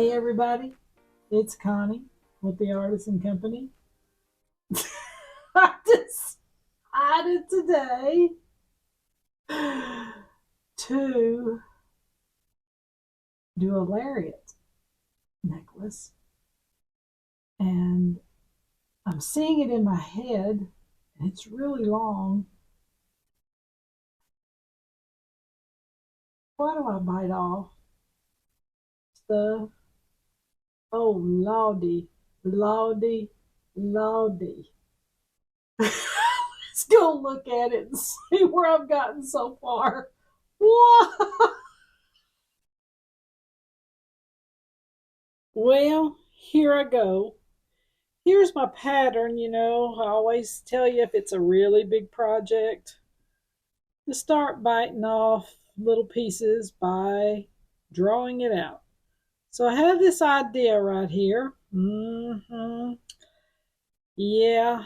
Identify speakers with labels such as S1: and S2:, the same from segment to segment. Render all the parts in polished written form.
S1: Hey everybody, it's Connie with the Artisan Company. I decided today to do a lariat necklace, and I'm seeing it in my head, and it's really long. Why do I bite off stuff? Oh, lordy, lordy, lordy. Let's go look at it and see where I've gotten so far. What? Well, here I go. Here's my pattern. I always tell you if it's a really big project to start biting off little pieces by drawing it out. So I have this idea right here. Yeah.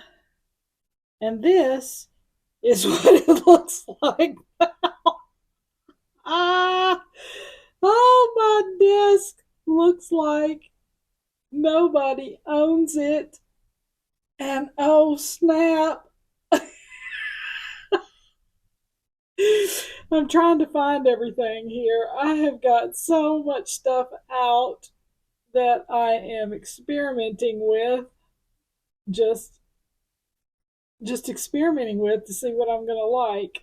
S1: And this is what it looks like. Ah, oh, my desk looks like nobody owns it. And oh, snap. I'm trying to find everything here. I have got so much stuff out that I am experimenting with, just just experimenting with to see what I'm going to like.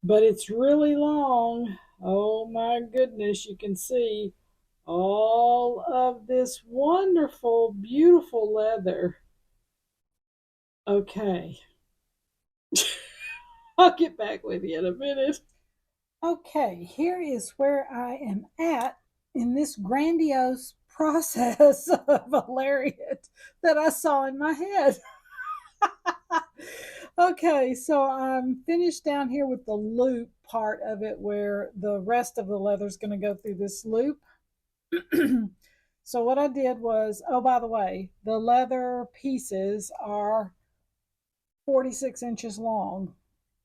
S1: But it's really long. Oh my goodness, you can see all of this wonderful, beautiful leather. Okay. I'll get back with you in a minute. Okay, here is where I am at in this grandiose process of a lariat that I saw in my head. Okay, so I'm finished down here with the loop part of it where the rest of the leather is going to go through this loop. So what I did was, oh, by the way, the leather pieces are 46 inches long.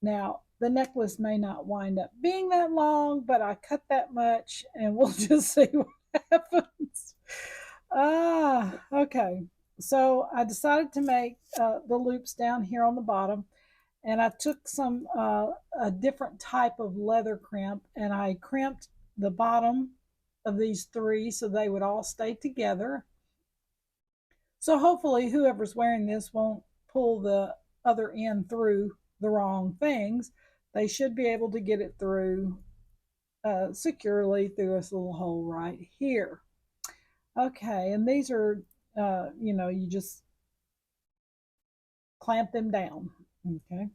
S1: Now, the necklace may not wind up being that long, but I cut that much and we'll just see what happens. Okay. So I decided to make the loops down here on the bottom, and I took a different type of leather crimp, and I crimped the bottom of these three so they would all stay together. So hopefully whoever's wearing this won't pull the other end through the wrong things. They should be able to get it through securely through this little hole right here. Okay, and these are, you just clamp them down. Okay.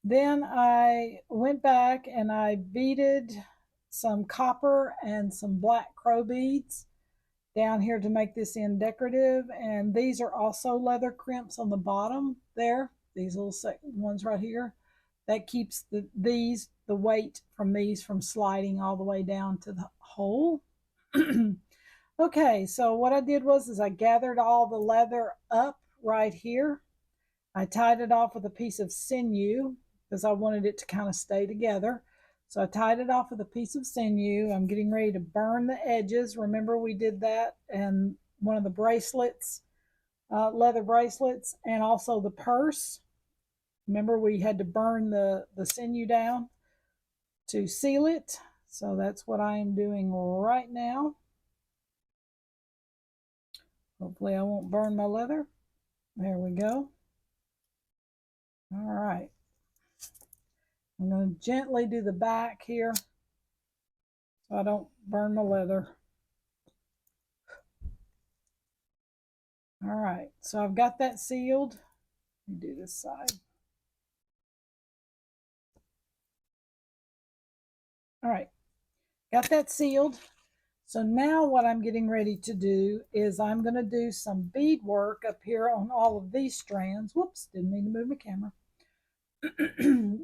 S1: Then I went back and I beaded some copper and some black crow beads down here to make this end decorative. And these are also leather crimps on the bottom there, these little ones right here. That keeps the weight from these from sliding all the way down to the hole. Okay, so what I did was I gathered all the leather up right here. I tied it off with a piece of sinew because I wanted it to kind of stay together. So I tied it off with a piece of sinew. I'm getting ready to burn the edges. Remember we did that and one of the bracelets, leather bracelets, and also the purse. Remember we had to burn the sinew down to seal it. So that's what I am doing right now. Hopefully I won't burn my leather. There we go. All right. I'm going to gently do the back here so I don't burn my leather. All right, so I've got that sealed. Let me do this side. All right, got that sealed. So now what I'm getting ready to do is I'm going to do some bead work up here on all of these strands. Whoops, didn't mean to move my camera.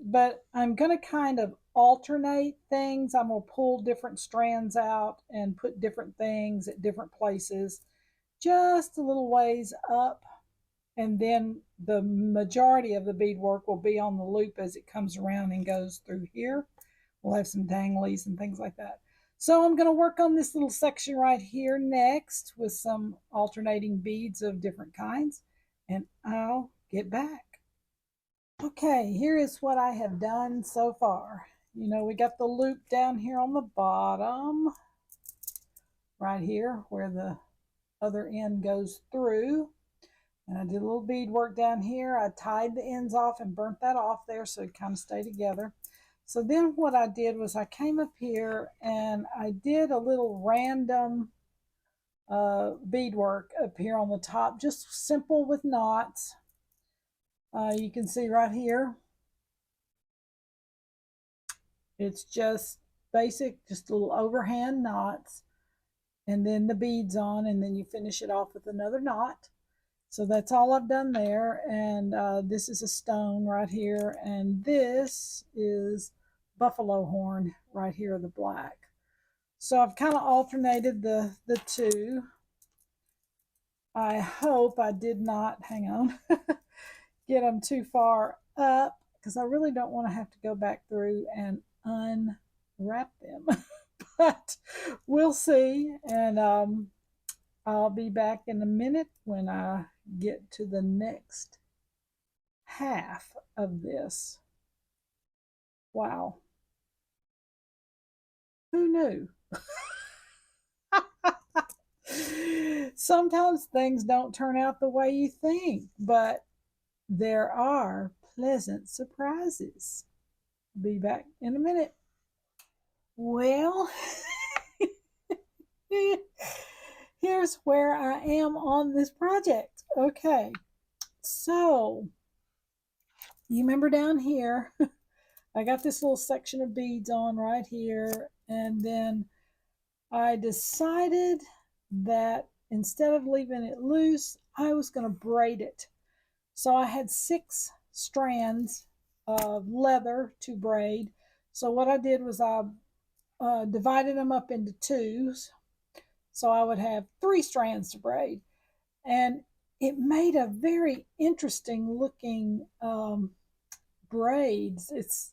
S1: But I'm going to kind of alternate things. I'm going to pull different strands out and put different things at different places, just a little ways up. And then the majority of the beadwork will be on the loop as it comes around and goes through here. We'll have some danglies and things like that. So I'm going to work on this little section right here next with some alternating beads of different kinds, and I'll get back. Okay, here is what I have done so far. You know, we got the loop down here on the bottom, right here where the other end goes through. And I did a little bead work down here. I tied the ends off and burnt that off there so it kind of stay together. So then what I did was I came up here and I did a little random beadwork up here on the top, just simple with knots. You can see right here, it's just basic, just little overhand knots, and then the beads on, and then you finish it off with another knot. So that's all I've done there, and this is a stone right here, and this is buffalo horn right here, the black. So I've kind of alternated the two. I hope I did not, hang on, get them too far up, because I really don't want to have to go back through and unwrap them. But we'll see, and I'll be back in a minute when I get to the next half of this. Wow. Who knew? Sometimes things don't turn out the way you think, but there are pleasant surprises. Be back in a minute. Well, here's where I am on this project. Okay, so you remember down here, I got this little section of beads on right here, and then I decided that instead of leaving it loose, I was going to braid it. So I had 6 strands of leather to braid. So what I did was I divided them up into 2s. So I would have 3 strands to braid. And it made a very interesting looking braids. It's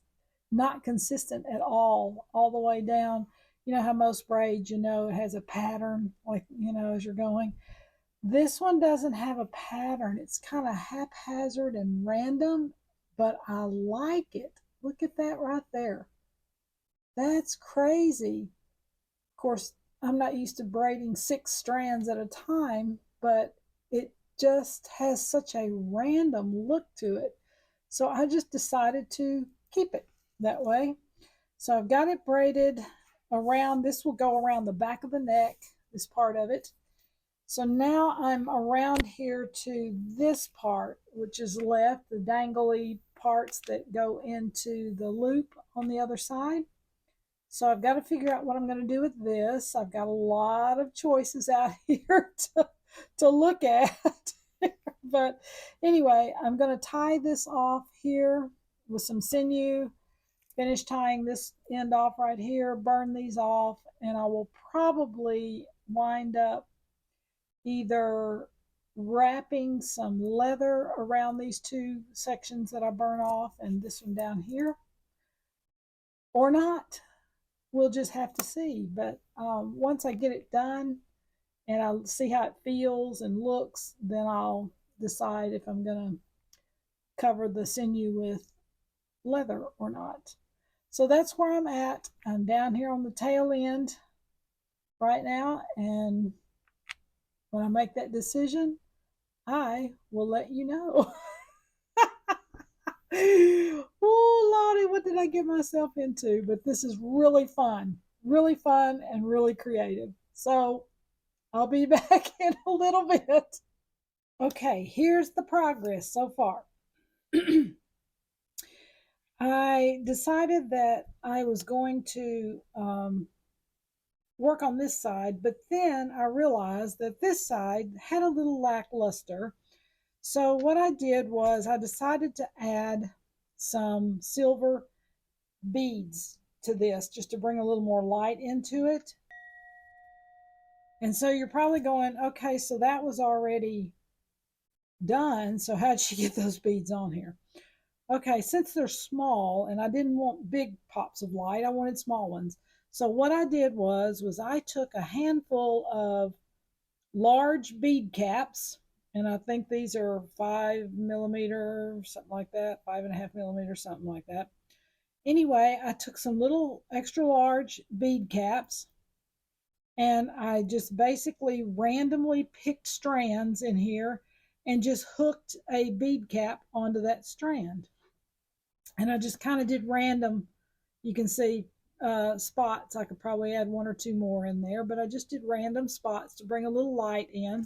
S1: not consistent at all the way down. You know how most braids, you know, it has a pattern, like, you know, as you're going. This one doesn't have a pattern. It's kind of haphazard and random, but I like it. Look at that right there. That's crazy. Of course, I'm not used to braiding 6 strands at a time, but it just has such a random look to it. So I just decided to keep it that way. So I've got it braided around. This will go around the back of the neck, this part of it. So now I'm around here to this part, which is left, the dangly parts that go into the loop on the other side. So I've got to figure out what I'm going to do with this. I've got a lot of choices out here to look at. But anyway, I'm going to tie this off here with some sinew, finish tying this end off right here, burn these off, and I will probably wind up either wrapping some leather around these 2 sections that I burn off and this one down here, or not. We'll just have to see. But once I get it done and I'll see how it feels and looks, then I'll decide if I'm going to cover the sinew with leather or not. So that's where I'm at. I'm down here on the tail end right now, and when I make that decision, I will let you know. Oh, Lottie, what did I get myself into? But this is really fun and really creative. So I'll be back in a little bit. Okay, here's the progress so far. I decided that I was going to work on this side, but then I realized that this side had a little lackluster. So what I did was I decided to add some silver beads to this just to bring a little more light into it. And so you're probably going, okay, so that was already done. So how'd she get those beads on here? Okay, since they're small and I didn't want big pops of light, I wanted small ones. So what I did was I took a handful of large bead caps, and I think these are 5 millimeter, something like that, 5.5 millimeter, something like that. Anyway, I took some little extra large bead caps and I just basically randomly picked strands in here and just hooked a bead cap onto that strand. And I just kind of did random, you can see spots. I could probably add one or two more in there, but I just did random spots to bring a little light in.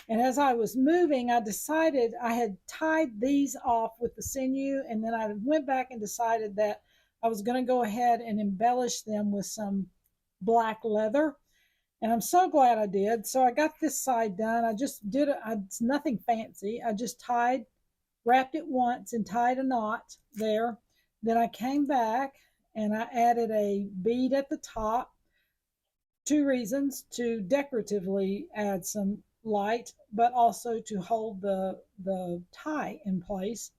S1: And as I was moving, I decided I had tied these off with the sinew, and then I went back and decided that I was going to go ahead and embellish them with some black leather. And I'm so glad I did. So I got this side done. I just did it. It's nothing fancy. I just wrapped it once and tied a knot there. Then I came back and I added a bead at the top. Two reasons: to decoratively add some light, but also to hold the tie in place.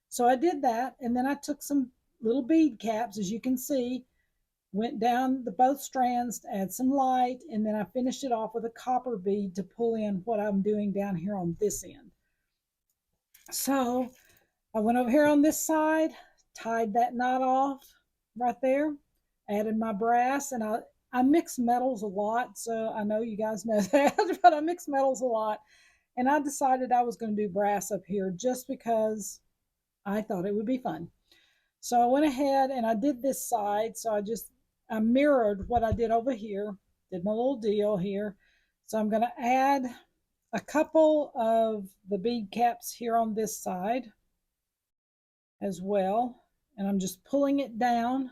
S1: So I did that, and then I took some little bead caps, as you can see, went down the both strands to add some light, and then I finished it off with a copper bead to pull in what I'm doing down here on this end. So I went over here on this side, tied that knot off right there, added my brass, and I mix metals a lot, so I know you guys know that, but I mix metals a lot. And I decided I was going to do brass up here just because I thought it would be fun. So I went ahead and I did this side. So I mirrored what I did over here, did my little deal here. So I'm going to add a couple of the bead caps here on this side as well. And I'm just pulling it down,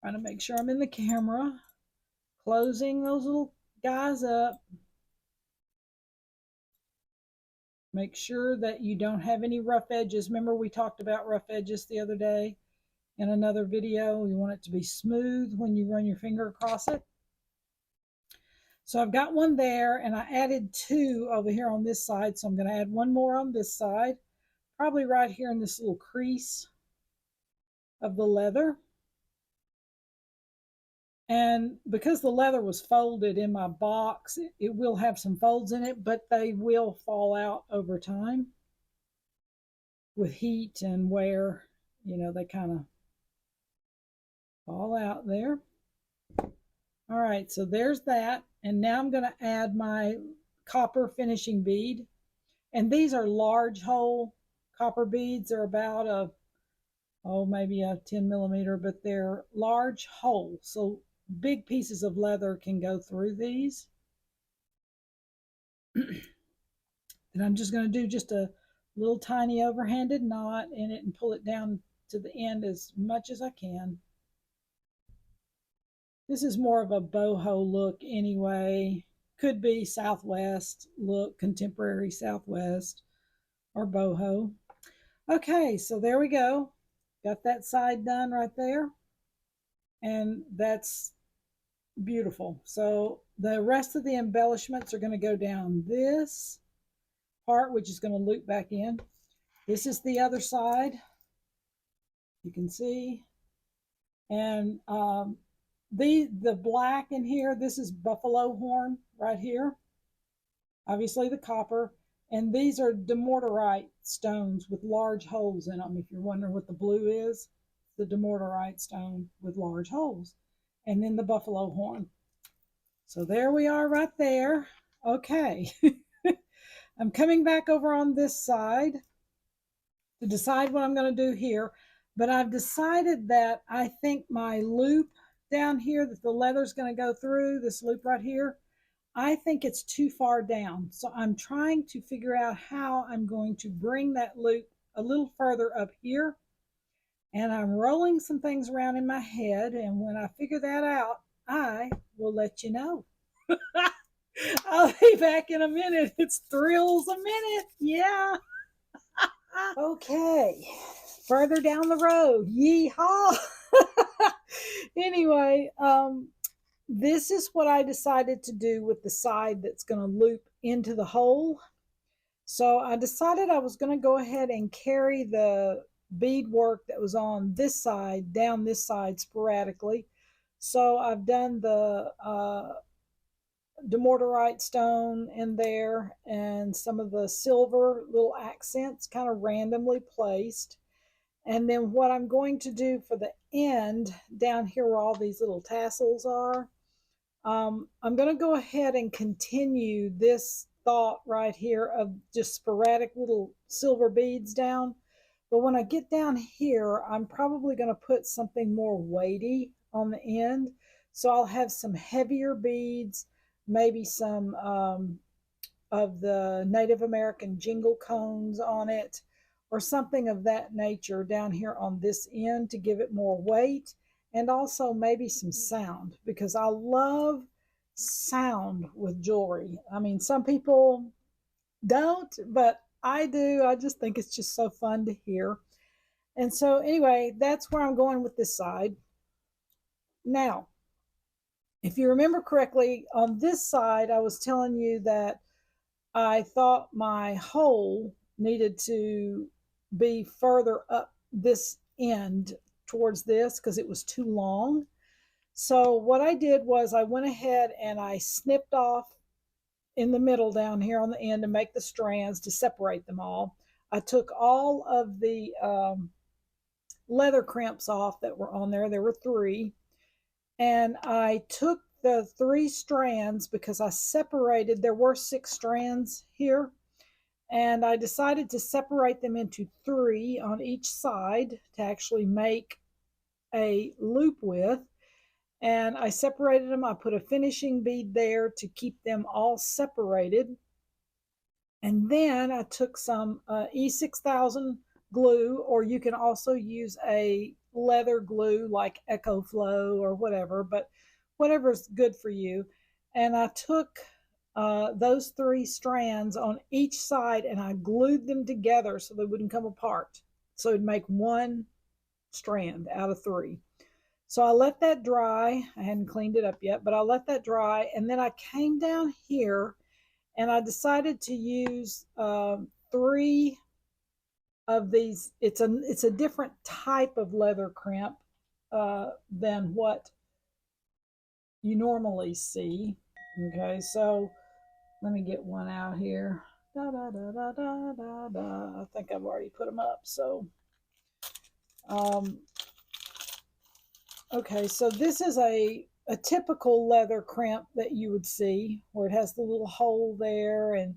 S1: trying to make sure I'm in the camera, closing those little guys up. Make sure that you don't have any rough edges. Remember, we talked about rough edges the other day in another video. You want it to be smooth when you run your finger across it. So I've got one there, and I added two over here on this side. So I'm going to add one more on this side, probably right here in this little crease of the leather. And because the leather was folded in my box, it will have some folds in it, but they will fall out over time with heat and wear. You know, they kind of fall out there. All right, so there's that. And now I'm going to add my copper finishing bead. And these are large hole copper beads. They're about maybe a 10 millimeter, but they're large holes. So big pieces of leather can go through these. And I'm just going to do just a little tiny overhanded knot in it and pull it down to the end as much as I can. This is more of a boho look anyway. Could be Southwest look, contemporary Southwest or boho. Okay, so there we go. Got that side done right there. And that's beautiful. So the rest of the embellishments are going to go down this part, which is going to loop back in. This is the other side. You can see. And the black in here, this is buffalo horn right here. Obviously the copper. And these are demortarite stones with large holes in them. If you're wondering what the blue is, the demortarite stone with large holes. And then the buffalo horn. So there we are right there. Okay. I'm coming back over on this side to decide what I'm going to do here. But I've decided that I think my loop down here that the leather's going to go through, this loop right here, I think it's too far down. So I'm trying to figure out how I'm going to bring that loop a little further up here. And I'm rolling some things around in my head. And when I figure that out, I will let you know. I'll be back in a minute. It's thrills a minute. Yeah. Okay. Further down the road. Yeehaw. Anyway, this is what I decided to do with the side that's going to loop into the hole. So I decided I was going to go ahead and carry the beadwork that was on this side down this side sporadically. So I've done the demortarite stone in there and some of the silver little accents kind of randomly placed. And then what I'm going to do for the end down here where all these little tassels are, I'm going to go ahead and continue this thought right here of just sporadic little silver beads down. But when I get down here, I'm probably going to put something more weighty on the end. So I'll have some heavier beads, maybe some of the Native American jingle cones on it, or something of that nature down here on this end to give it more weight, and also maybe some sound, because I love sound with jewelry. I mean, some people don't, but I do. I just think it's just so fun to hear. And so, anyway, that's where I'm going with this side. Now, if you remember correctly, on this side, I was telling you that I thought my hole needed to be further up this end towards this because it was too long. So what I did was I went ahead and I snipped off in the middle down here on the end to make the strands to separate them all. I took all of the leather crimps off that were on there. There were three. And I took the three strands because I separated, there were 6 strands here. And I decided to separate them into 3 on each side to actually make a loop with. And I separated them. I put a finishing bead there to keep them all separated. And then I took some E6000 glue, or you can also use a leather glue like Echo Flow or whatever, but whatever's good for you. And I took those 3 strands on each side and I glued them together so they wouldn't come apart. So it'd make 1 strand out of 3. So I let that dry. I hadn't cleaned it up yet, but I let that dry. And then I came down here and I decided to use 3 of these. It's a different type of leather crimp than what you normally see. Okay, so let me get one out here. Da, da, da, da, da, da, da. I think I've already put them up. So, okay, so this is a typical leather crimp that you would see where it has the little hole there and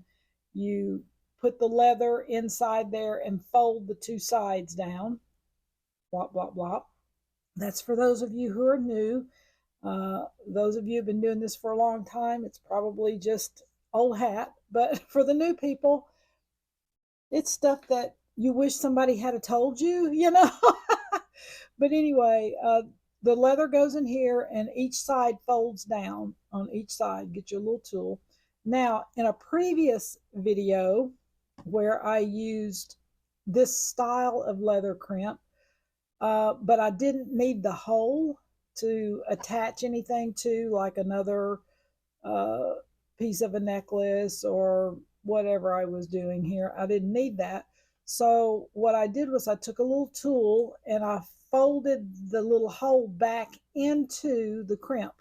S1: you put the leather inside there and fold the 2 sides down. Blop, blop, blop. That's for those of you who are new. Those of you who've been doing this for a long time, it's probably just old hat. But for the new people, it's stuff that you wish somebody had told you, you know. But anyway, the leather goes in here and each side folds down on each side. Get your little tool. Now, in a previous video where I used this style of leather crimp, but I didn't need the hole to attach anything to, like another piece of a necklace or whatever I was doing here. I didn't need that. So what I did was I took a little tool and I folded the little hole back into the crimp.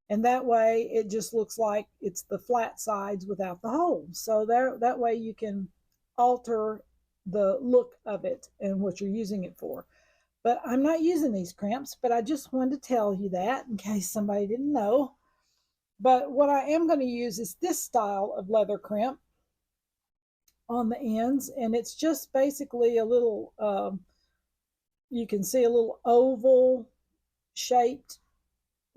S1: And that way it just looks like it's the flat sides without the hole. So that way you can alter the look of it and what you're using it for. But I'm not using these crimps, but I just wanted to tell you that in case somebody didn't know. But what I am going to use is this style of leather crimp on the ends, and it's just basically a little, you can see a little oval shaped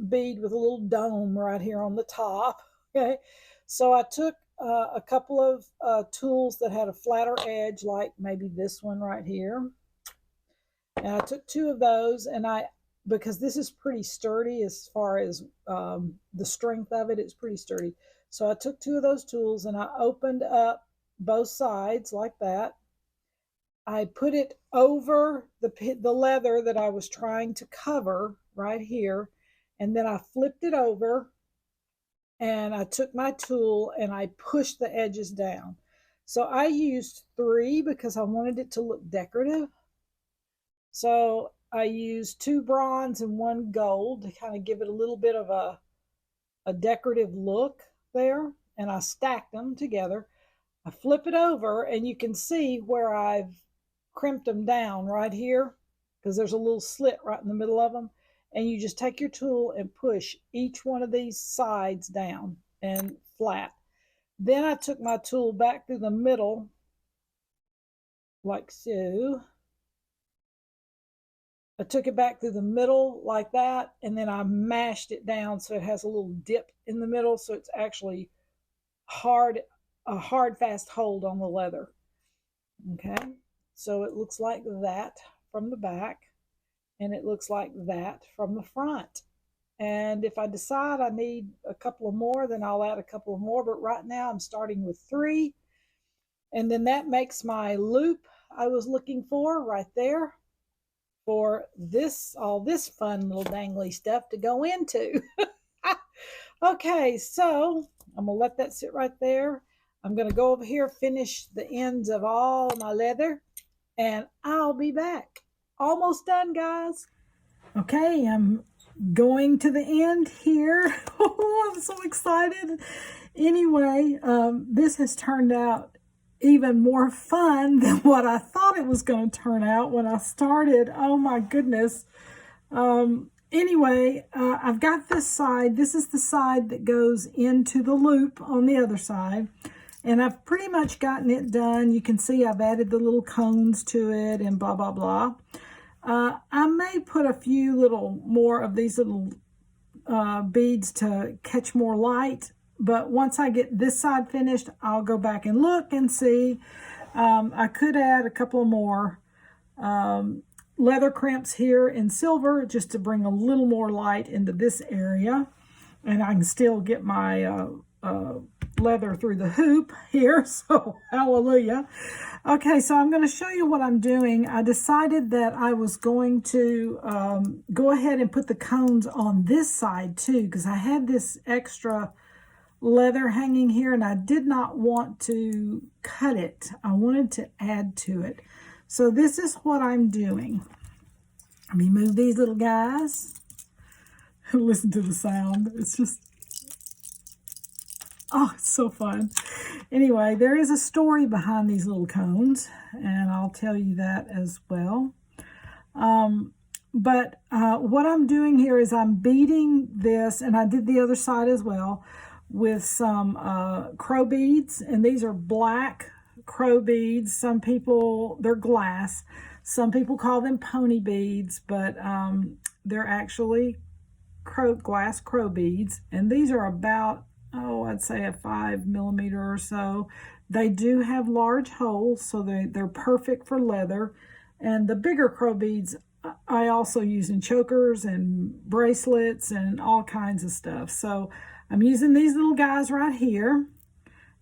S1: bead with a little dome right here on the top. Okay, so I took a couple of tools that had a flatter edge, like maybe this one right here. And I took 2 of those, and because this is pretty sturdy as far as the strength of it, it's pretty sturdy. So I took 2 of those tools and I opened up both sides like that. I put it over the leather that I was trying to cover right here, and then I flipped it over and I took my tool and I pushed the edges down. So I used 3 because I wanted it to look decorative. So I used 2 bronze and 1 gold to kind of give it a little bit of a decorative look there. And I stacked them together. I flip it over and you can see where I've crimped them down right here because there's a little slit right in the middle of them. And you just take your tool and push each one of these sides down and flat. Then I took my tool back through the middle like so. I took it back through the middle like that, and then I mashed it down so it has a little dip in the middle, so it's actually hard, a hard, fast hold on the leather. Okay, so it looks like that from the back, and it looks like that from the front. And if I decide I need a couple of more, then I'll add a couple of more, but right now I'm starting with 3. And then that makes my loop I was looking for right there for this, all this fun little dangly stuff to go into. Okay, so I'm gonna let that sit right there. I'm gonna go over here, finish the ends of all my leather, and I'll be back. Almost done, guys. Okay, I'm going to the end here. Oh, I'm so excited. Anyway, this has turned out even more fun than what I thought it was going to turn out when I started. Oh my goodness. Anyway, I've got this side. This is the side that goes into the loop on the other side. And I've pretty much gotten it done. You can see I've added the little cones to it and blah, blah, blah. I may put a few little more of these little beads to catch more light. But once I get this side finished, I'll go back and look and see. I could add a couple more leather crimps here in silver just to bring a little more light into this area. And I can still get my leather through the hoop here, so hallelujah. Okay, so I'm going to show you what I'm doing. I decided that I was going to go ahead and put the cones on this side too, because I had this extra leather hanging here and I did not want to cut it. I wanted to add to it. So this is what I'm doing. Let me move these little guys. Listen to the sound. It's just, oh, it's so fun. Anyway, there is a story behind these little cones, and I'll tell you that as well. But what I'm doing here is I'm beading this, and I did the other side as well, with some crow beads, and these are black crow beads. Some people, they're glass. Some people call them pony beads, but they're actually glass crow beads, and these are about, oh, I'd say a 5 millimeter or so. They do have large holes, so they're perfect for leather. And the bigger crow beads I also use in chokers and bracelets and all kinds of stuff. So I'm using these little guys right here.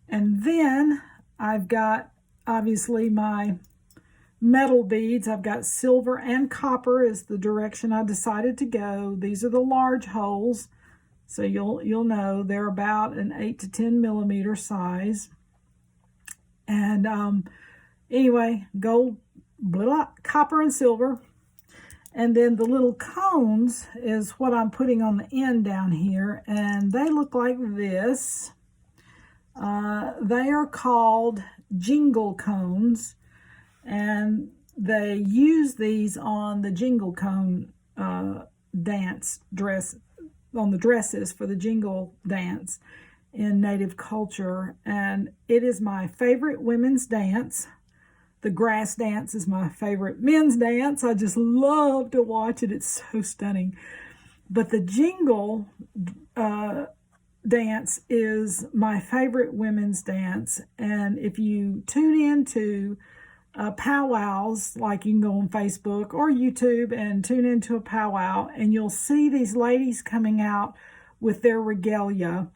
S1: And then I've got, obviously, my metal beads. I've got silver and copper is the direction I decided to go. These are the large holes. So you'll know they're about an 8 to 10 millimeter size. And anyway, gold, blah, copper and silver. And then the little cones is what I'm putting on the end down here. And they look like this. They are called jingle cones. And they use these on the jingle cone dance dress, on the dresses for the jingle dance in Native culture. And it is my favorite women's dance. The grass dance is my favorite men's dance. I just love to watch it. It's so stunning. But the jingle dance is my favorite women's dance. And if you tune into powwows, like you can go on Facebook or YouTube and tune into a powwow, and you'll see these ladies coming out with their regalia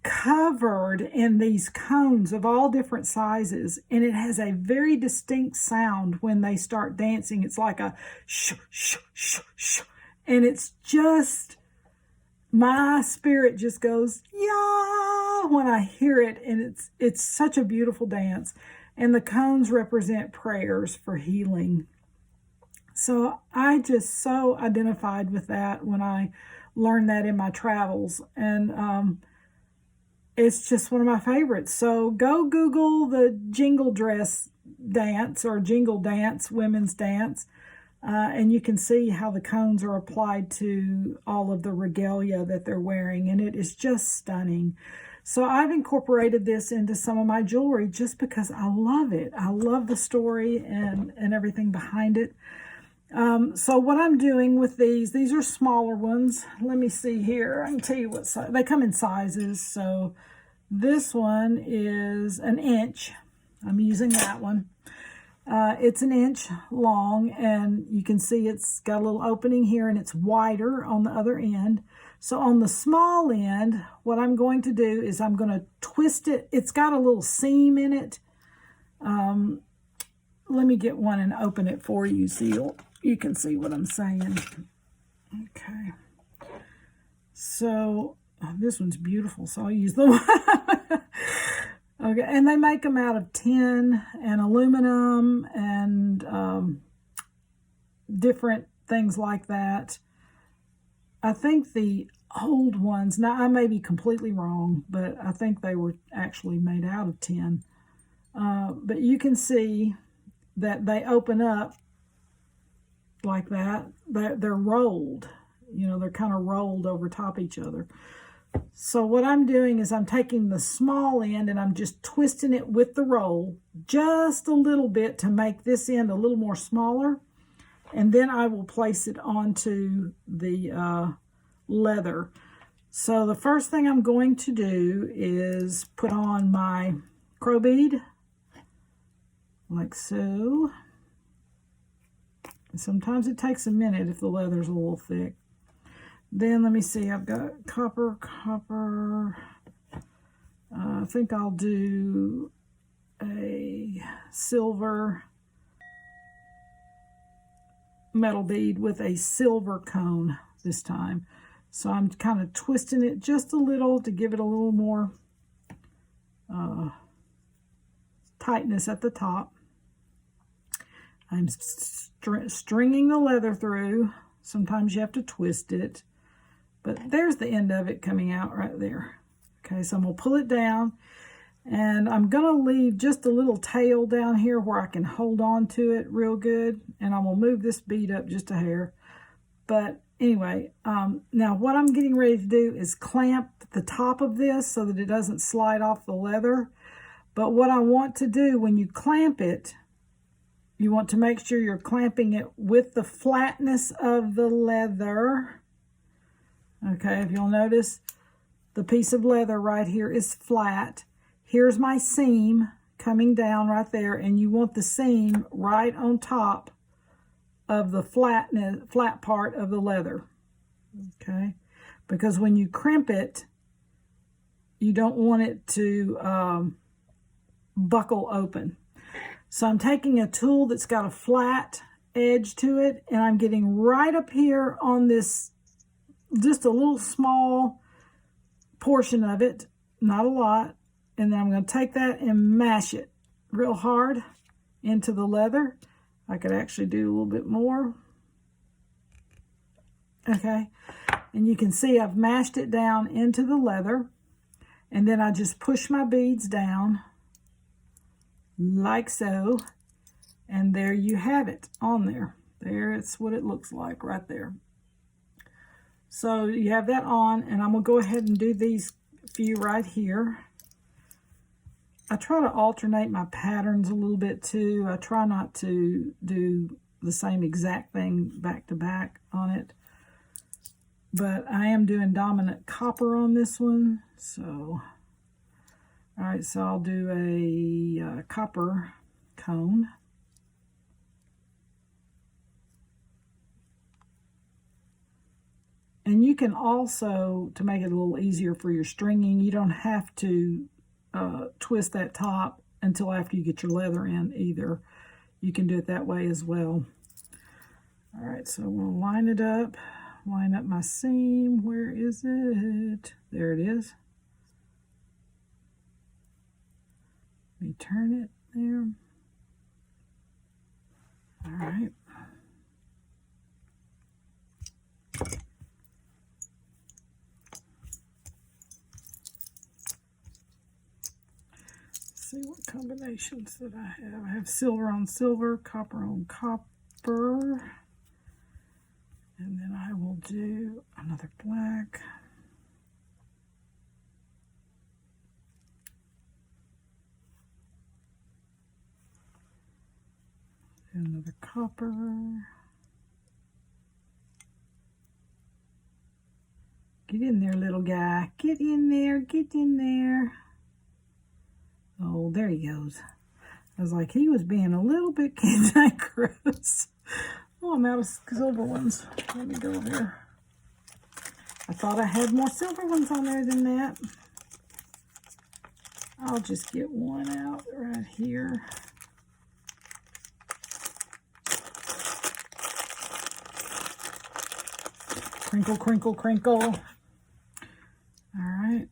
S1: covered in these cones of all different sizes, and it has a very distinct sound when they start dancing. It's like a shoo, shoo, shoo, shoo. And it's just my spirit just goes, yeah, when I hear it. And it's such a beautiful dance. And the cones represent prayers for healing. So I just so identified with that when I learned that in my travels. And it's just one of my favorites. So go Google the jingle dress dance or jingle dance, women's dance. And you can see how the cones are applied to all of the regalia that they're wearing. And it is just stunning. So I've incorporated this into some of my jewelry just because I love it. I love the story and everything behind it. So what I'm doing with these are smaller ones. Let me see here. I can tell you what size. They come in sizes. So this one is an inch. I'm using that one. It's an inch long, and you can see it's got a little opening here, and it's wider on the other end. So on the small end, what I'm going to do is I'm going to twist it. It's got a little seam in it. Let me get one and open it for you so you can see what I'm saying. Okay. So this one's beautiful, so I'll use the one. Okay, and they make them out of tin and aluminum and different things like that. I think the old ones, now I may be completely wrong, but I think they were actually made out of tin. But you can see that they open up like that. They're rolled. You know, they're kind of rolled over top each other. So what I'm doing is I'm taking the small end and I'm just twisting it with the roll just a little bit to make this end a little more smaller. And then I will place it onto the leather. So the first thing I'm going to do is put on my crow bead, like so. And sometimes it takes a minute if the leather's a little thick. Then let me see, I've got copper. I think I'll do a silver metal bead with a silver cone this time. So I'm kind of twisting it just a little to give it a little more tightness at the top. I'm stringing the leather through. Sometimes you have to twist it. But there's the end of it coming out right there. Okay, so I'm going to pull it down. And I'm going to leave just a little tail down here where I can hold on to it real good. And I'm going to move this bead up just a hair. But anyway, now what I'm getting ready to do is clamp the top of this so that it doesn't slide off the leather. But what I want to do when you clamp it, you want to make sure you're clamping it with the flatness of the leather. Okay, if you'll notice, the piece of leather right here is flat. Here's my seam coming down right there, and you want the seam right on top of the flat part of the leather. Okay, because when you crimp it, you don't want it to buckle open. So I'm taking a tool that's got a flat edge to it, and I'm getting right up here on this, just a little small portion of it, not a lot. And then I'm going to take that and mash it real hard into the leather. I could actually do a little bit more. Okay, and you can see I've mashed it down into the leather. And then I just push my beads down like so. And there you have it on there. There, it's what it looks like right there. So you have that on, and I'm going to go ahead and do these few right here. I try to alternate my patterns a little bit too. I try not to do the same exact thing back to back on it. But I am doing dominant copper on this one. So, all right, so I'll do a copper cone. And you can also, to make it a little easier for your stringing, you don't have to twist that top until after you get your leather in either. You can do it that way as well. All right, so we'll line it up line up my seam. Where is it? There it is. Let me turn it there. All right. See what combinations that I have. I have silver on silver, copper on copper, and then I will do another black. Do another copper. Get in there, little guy. Get in there, get in there. Oh, there he goes. I was like, he was being a little bit cantankerous. Oh, I'm out of silver ones. Let me go there. I thought I had more silver ones on there than that. I'll just get one out right here. Crinkle, crinkle, crinkle. All right.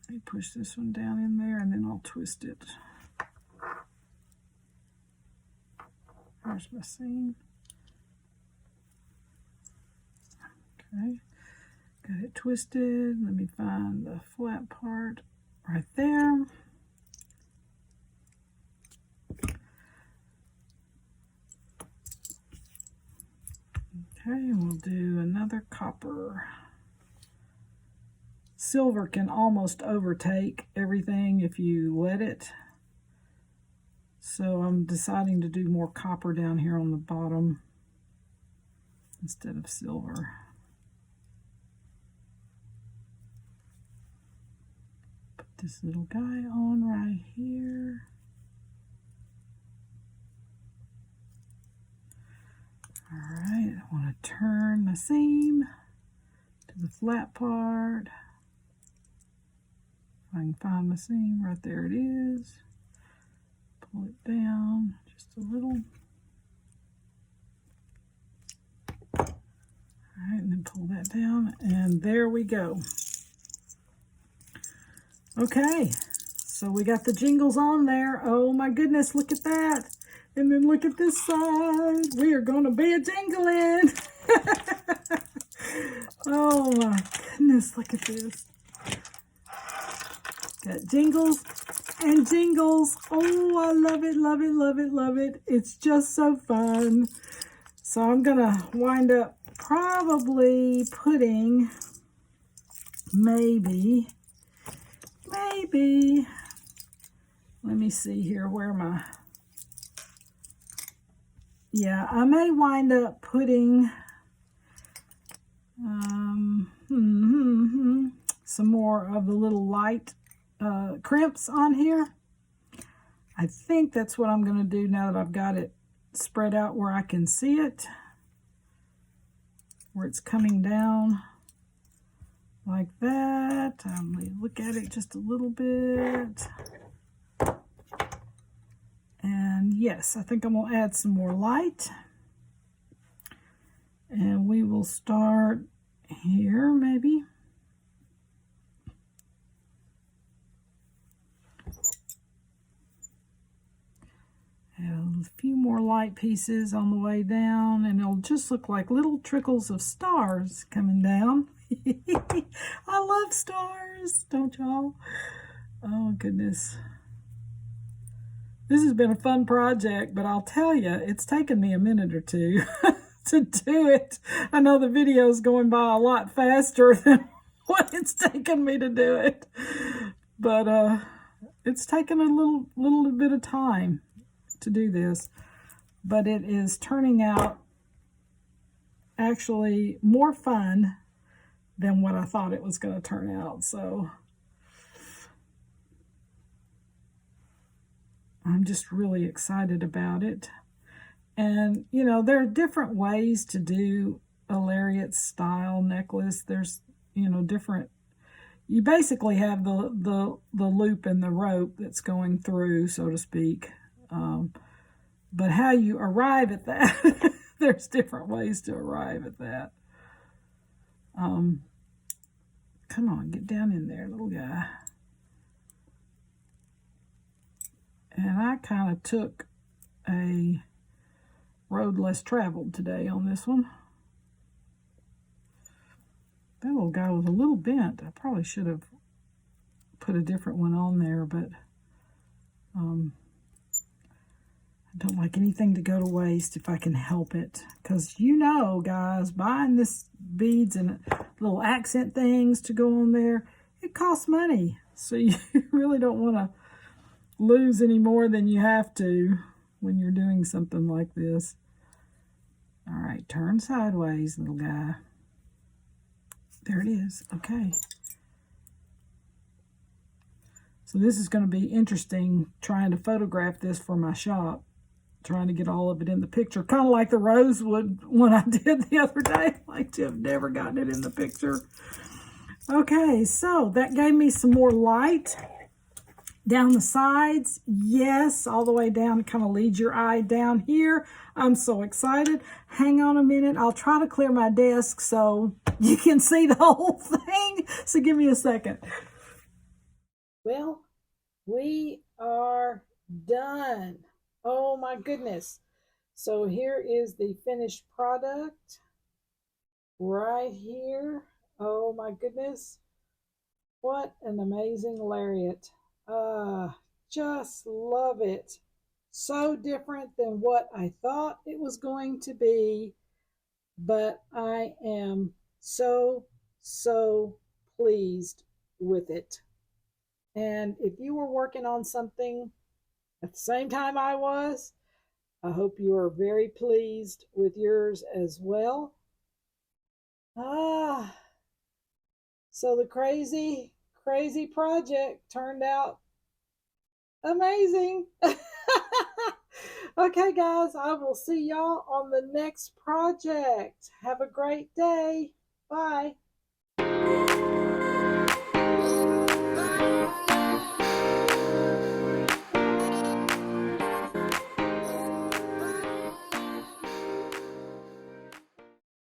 S1: Let me push this one down in there and then I'll twist it. There's my seam. Okay. Got it twisted. Let me find the flat part right there. Okay, we'll do another copper. Silver can almost overtake everything if you let it. So I'm deciding to do more copper down here on the bottom instead of silver. Put this little guy on right here. All right, I want to turn the seam to the flat part. If I can find my seam, right there it is. Pull it down just a little. All right, and then pull that down, and there we go. Okay, so we got the jingles on there. Oh my goodness, look at that. And then look at this side. We are going to be a jingling. Oh my goodness, look at this. Got jingles and jingles. Oh, I love it, love it, love it, love it. It's just so fun. So I'm going to wind up probably putting maybe, let me see here where my... Yeah, I may wind up putting some more of the little light crimps on here. I think that's what I'm going to do now that I've got it spread out where I can see it, where it's coming down like that. I'm going to look at it just a little bit. And yes, I think I'm going to add some more light. And we will start here, maybe. Add a few more light pieces on the way down, and it'll just look like little trickles of stars coming down. I love stars, don't y'all? Oh, goodness. This has been a fun project, but I'll tell you, it's taken me a minute or two to do it. I know the video is going by a lot faster than what it's taken me to do it, but it's taken a little bit of time to do this, but it is turning out actually more fun than what I thought it was going to turn out. So I'm just really excited about it. And, you know, there are different ways to do a lariat style necklace. There's, you know, different, you basically have the loop and the rope that's going through, so to speak. But how you arrive at that, there's different ways to arrive at that. Come on, get down in there, little guy. And I kind of took a road less traveled today on this one. That little guy was a little bent. I probably should have put a different one on there, but I don't like anything to go to waste if I can help it. Because you know, guys, buying this beads and little accent things to go on there, it costs money. So you really don't want to lose any more than you have to when you're doing something like this. All right, turn sideways, little guy. There it is. Okay. So this is going to be interesting trying to photograph this for my shop. Trying to get all of it in the picture. Kind of like the rosewood one I did the other day. Like to have never gotten it in the picture. Okay, so that gave me some more light down the sides. Yes, all the way down. Kind of lead your eye down here. I'm so excited. Hang on a minute. I'll try to clear my desk so you can see the whole thing. So give me a second. Well, we are done. Oh my goodness. So here is the finished product right here. Oh my goodness. What an amazing lariat. Just love it. So different than what I thought it was going to be, but I am so pleased with it. And if you were working on something at the same time I was, I hope you are very pleased with yours as well. So the crazy project turned out amazing. Okay, guys, I will see y'all on the next project. Have a great day. Bye.